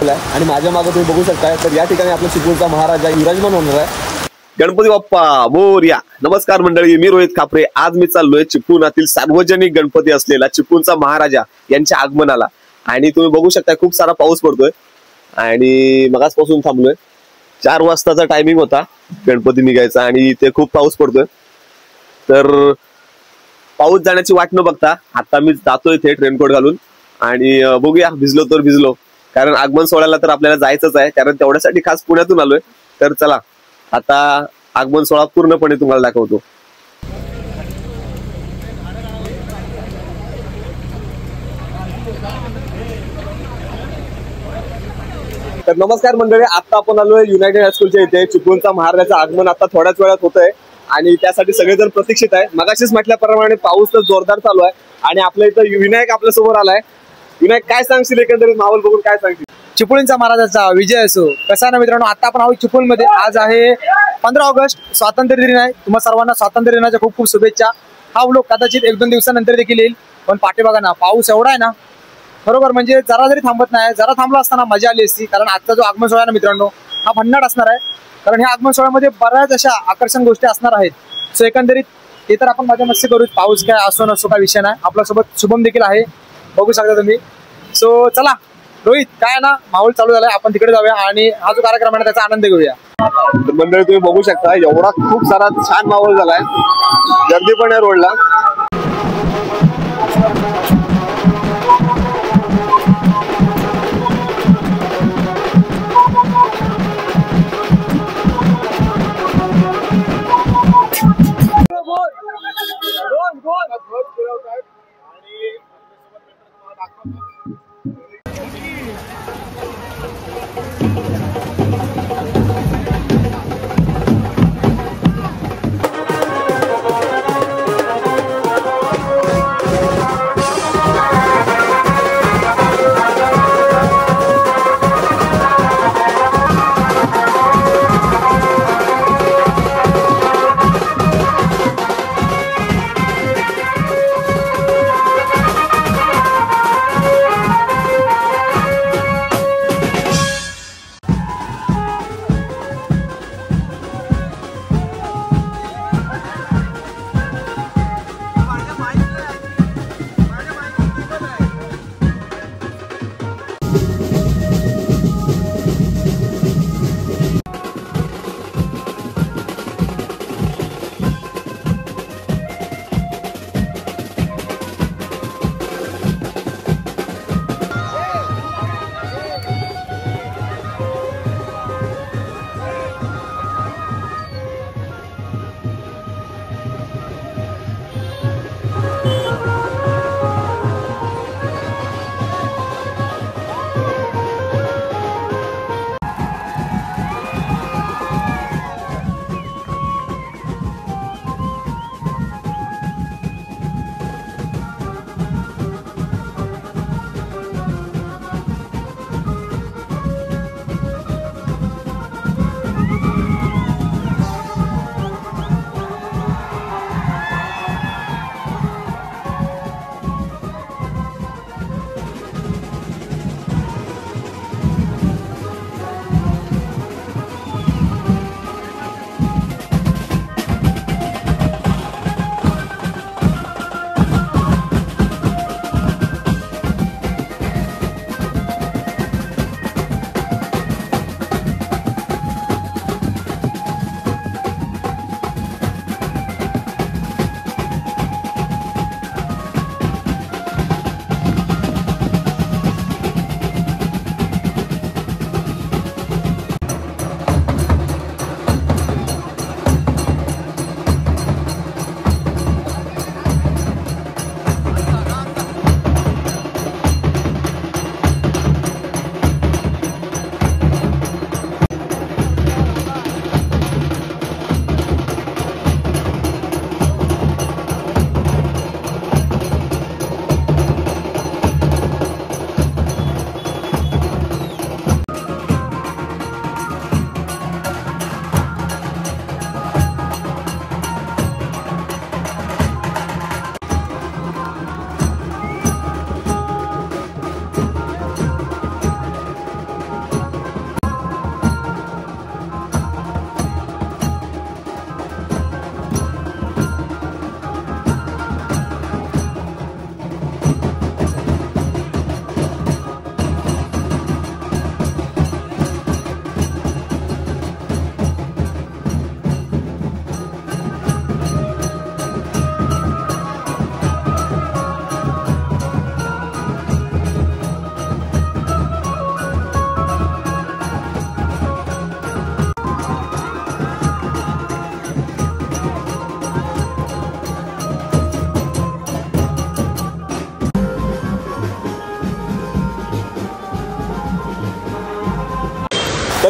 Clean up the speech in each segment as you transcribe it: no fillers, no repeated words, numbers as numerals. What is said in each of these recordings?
आपला आणि माझ्या मागे तुम्ही बघू शकता तर या ठिकाणी आपला चिपळूणचा महाराजा विराजमान होणार आहे। गणपती बाप्पा मोरया। नमस्कार मंडळी, मी रोहित खापरे। आज मी चाललोय चिपळूणातील सार्वजनिक गणपती असलेला चिपळूणचा महाराजा यांच्या आगमनाला आणि तुम्ही बघू शकता खूप सारा पाऊस पडतोय आणि मगासपासून थांबलोय। 4 वाजताचा टायमिंग होता गणपती निघायचा आणि इथे खूप पाऊस पडतोय। तर पाऊस जाण्याची वाट न बघता आता मी जातोय थेट रेनकोट घालून आणि बघूया भिजलो तर भिजलो, कारण आगमन सोहळ्याला तर आपल्याला जायचंच आहे, कारण तेवढ्यासाठी खास पुण्यातून आलोय। तर चला आता आगमन सोहळा पूर्णपणे तुम्हाला दाखवतो। तर नमस्कार मंडळी, आता आपण आलोय युनायटेड हायस्कूलच्या इथे। चिपळूणचा महाराजाचं आगमन आता थोड्याच वेळात होतंय आणि त्यासाठी सगळेजण प्रतीक्षित आहे। मगाशीच म्हटल्याप्रमाणे पाऊस तर जोरदार चालू आहे आणि आपल्या इथं विनायक आपल्या समोर आलाय। विनायक, काय सांगशील एकंदरीत माहोल बघून, काय सांगशील? चिपळूणचा महाराजाचा विजय असो कसा ना मित्रांनो, आता आपण आहोत चिपळूणमध्ये। आज आहे 15 ऑगस्ट, स्वातंत्र्य दिन आहे। तुम्हा सर्वांना स्वातंत्र्य दिनाच्या खूप खूप शुभेच्छा। हा व्लॉग कदाचित 1-2 दिवसानंतर देखील येईल, पण पाठी बघा ना, पाऊस एवढा आहे ना, बरोबर म्हणजे जरा जरी थांबत नाही। जरा थांबला असताना मजा आली असती, कारण आजचा जो आगमन सोहळा ना मित्रांनो हा भन्नाट असणार आहे, कारण ह्या आगमन सोहळ्यामध्ये बऱ्याच अशा आकर्षण गोष्टी असणार आहेत। सो एकंदरीत ते तर आपण मजा मस्ती करू, पाऊस काय असो नसो काय विषय नाही। आपल्यासोबत शुभम देखील आहे, बघू शकता तुम्ही। सो चला रोहित, काय ना माहोल चालू झालाय, आपण तिकडे जाऊया आणि हा जो कार्यक्रम आहे त्याचा आनंद घेऊया। मंडळी तुम्ही बघू शकता एवढा खूप सारा छान माहोल झालाय, गर्दी पण आहे रोडला।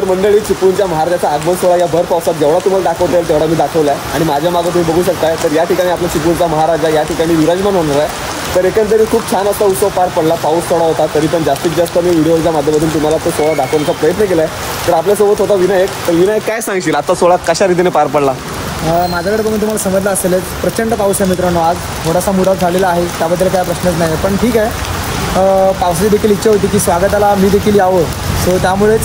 मंडळी, चिपळूणच्या महाराजाचा आगमन सोहळा या भर पावसात जेवढा तुम्हाला दाखवता येईल तेवढा मी दाखवला आहे. आणि माझ्या मागे तुम्ही बघू शकताय तर या ठिकाणी आपला चिपळूणचा महाराजा या ठिकाणी विराजमान होणार आहे. तर एकंदरीत खूप छान असा उत्सव पार पडला. पाऊस थोडा होता तरी पण जास्तीत जास्त मी व्हिडिओच्या माध्यमातून तुम्हाला तो सोहळा दाखवण्याचा प्रयत्न केला आहे. तर आपल्यासोबत होता विनायक. तर विनायक, काय सांगशील आता सोहळा कशा रीतीने पार पडला? माझ्याकडे बघून तुम्हाला समजलं असेलच, प्रचंड पाऊस आहे मित्रांनो. आज थोडासा मूड ऑफ झालेला आहे, त्याबद्दल काय प्रश्नच नाही. पण ठीक आहे, पावसाची देखील इच्छा होती की स्वागताला मी देखील यावं. सो त्यामुळेच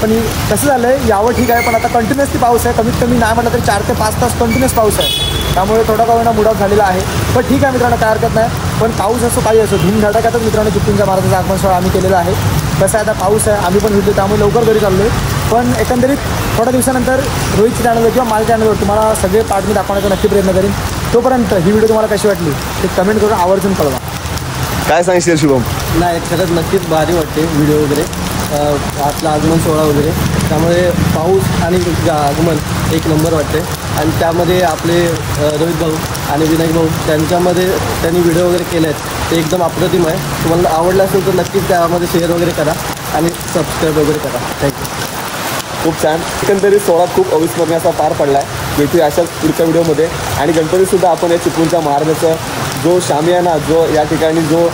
पण कसं झालं आहे, यावं ठीक आहे, पण आता कंटिन्युअसली पाऊस आहे. कमीत कमी नाही म्हटलं तरी 4 ते 5 तास कंटिन्युअस पाऊस आहे. त्यामुळे थोडा का होईना मूड ऑफ झालेला आहे. पण ठीक आहे मित्रांनो, काय हरकत नाही. पण पाऊस असो काही असो, धूमधडाक्यातच मित्रांनो चिपळूणच्या महाराजाचा आगमन सोहळा आम्ही केलेला आहे. कसं आहे, आता पाऊस आहे, आम्ही पण भेटलो, त्यामुळे लवकर घरी चाललो आहे. पण एकंदरीत थोड्या दिवसानंतर रोहित चॅनलवर किंवा माझ्या चॅनलवर तुम्हाला सगळे पार्ट मी दाखवण्याचा नक्की प्रयत्न करेन. तोपर्यंत ही व्हिडिओ तुम्हाला कशी वाटली ते कमेंट करून आवर्जून कळवा. काय सांगशील शुभम? नाही, खरंच नक्कीच भारी वाटते व्हिडिओ वगैरे, आपला आगमन सोहळा वगैरे. त्यामुळे पाऊस आणि आगमन एक नंबर वाटते. आणि त्यामध्ये आपले रोहित भाऊ आणि विनायक भाऊ त्यांच्यामध्ये त्यांनी व्हिडिओ वगैरे केले आहेत, ते एकदम अप्रतिम आहे. तुम्हाला आवडलं असेल तर नक्कीच त्यामध्ये शेअर वगैरे करा आणि सबस्क्राईब वगैरे करा. थँक्यू. खूप छान. एकंदरीत सोहळा खूप अविस्मरणीय असा पार पडला आहे. भेटूया अशाच पुढच्या व्हिडिओमध्ये. आणि गणपतीसुद्धा आपण या चिपळूणच्या महाराजाचं जो शामियाना, जो या ठिकाणी जो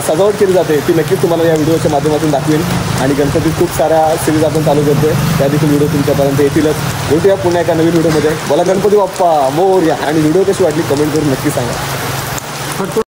सजावट केली जाते ती नक्कीच तुम्हाला या व्हिडिओच्या माध्यमातून दाखवेन. आणि गणपतीत खूप साऱ्या सिरीज आपण चालू करतोय, त्या देखील व्हिडिओ तुमच्यापर्यंत येतीलच. भेटूया पुन्हा एका नवीन व्हिडिओमध्ये. मला गणपती बाप्पा मोरया. आणि व्हिडिओ कशी वाटली कमेंट करून नक्की सांगा.